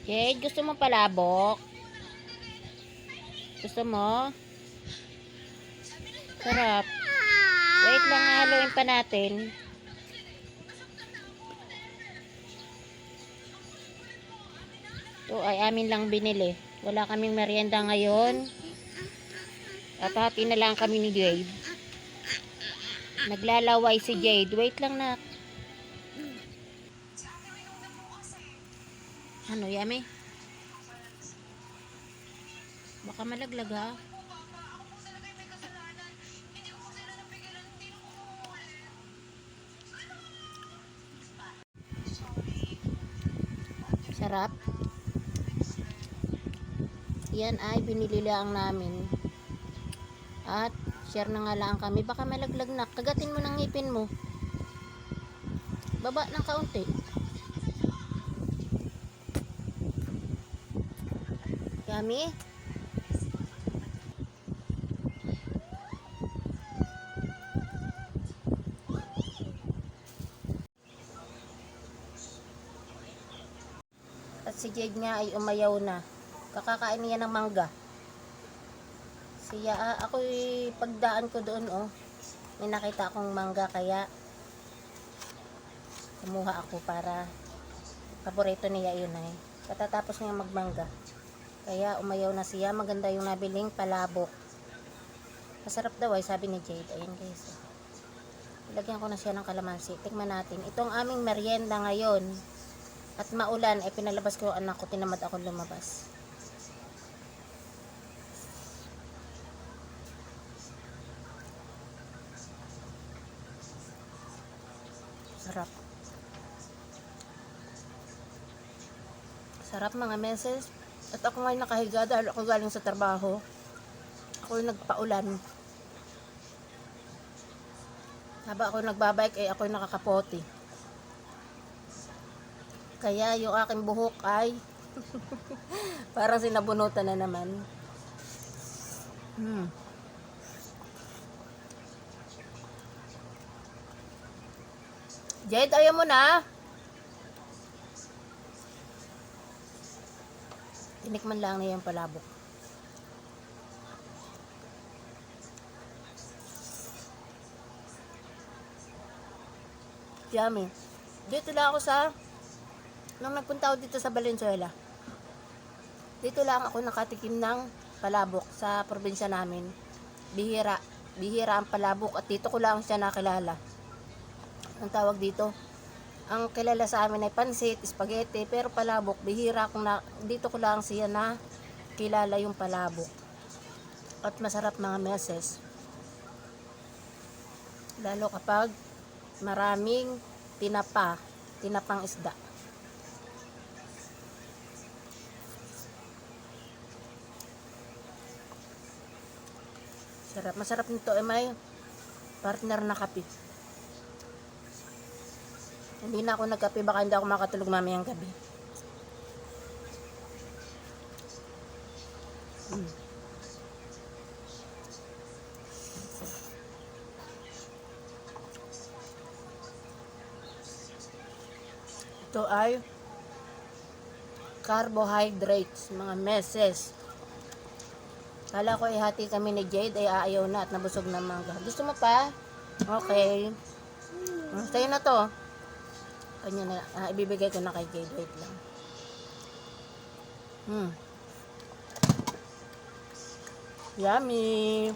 Jade, gusto mo palabok? Gusto mo? Sarap. Wait lang, haluin pa natin. Ito ay amin lang binili. Wala kaming merienda ngayon. At hati na lang kami ni Jade. Naglalaway si Jade. Wait lang na. Ano, yummy? Baka malaglag ha. Sarap. Yan ay binili lang namin. At share na nga lang kami. Baka malaglag na. Kagatin mo ng ngipin mo. Baba ng kaunti. Yummy? At si Jade nga ay umayaw na. Kakakain niya ng mangga. Siya, ako'y pagdaan ko doon, oh. May nakita akong mangga, kaya kumuha ako para paborito niya yun ay. Katatapos niya magmangga. Kaya umayaw na siya. Maganda yung nabiling palabok. Masarap daw ay, sabi ni Jade. Ayan guys. Ilagyan ko na siya ng kalamansi. Tikman natin. Ito ang aming merienda ngayon. At maulan, ay pinalabas ko yung anak ko. Tinamad ako lumabas. Sarap. Sarap mga meses. At ako ngayon nakahiga dahil ako galing sa trabaho. Ako yung nagpaulan. Haba ako nagbabike ay ako yung nakakapoti. Kaya yung aking buhok ay parang sinabunutan na naman. Jade, ayaw mo na? Tinikman lang na yung palabok. Yummy. Dito lang ako nung nagpunta ako dito sa Valenzuela. Dito lang ako nakatikim ng palabok sa probinsya namin. Bihira. Bihira ang palabok at dito ko lang siya nakilala. Ang tawag dito, ang kilala sa amin ay pansit, spaghetti, pero palabok, bihira dito ko lang siya na kilala yung palabok. At masarap mga meses. Lalo kapag maraming tinapang isda. Sarap, masarap nito ay may partner na kape. Hindi na ako nagkape, baka hindi ako makatulog mamayang gabi. Ito ay carbohydrates, mga meses. Kala ko ihati kami ni Jade ay aayaw na at nabusog na mangga. Gusto mo pa? Okay. Sa'yo na to. Kanya na, ibibigay ko na kay Jade. Wait lang. Yummy.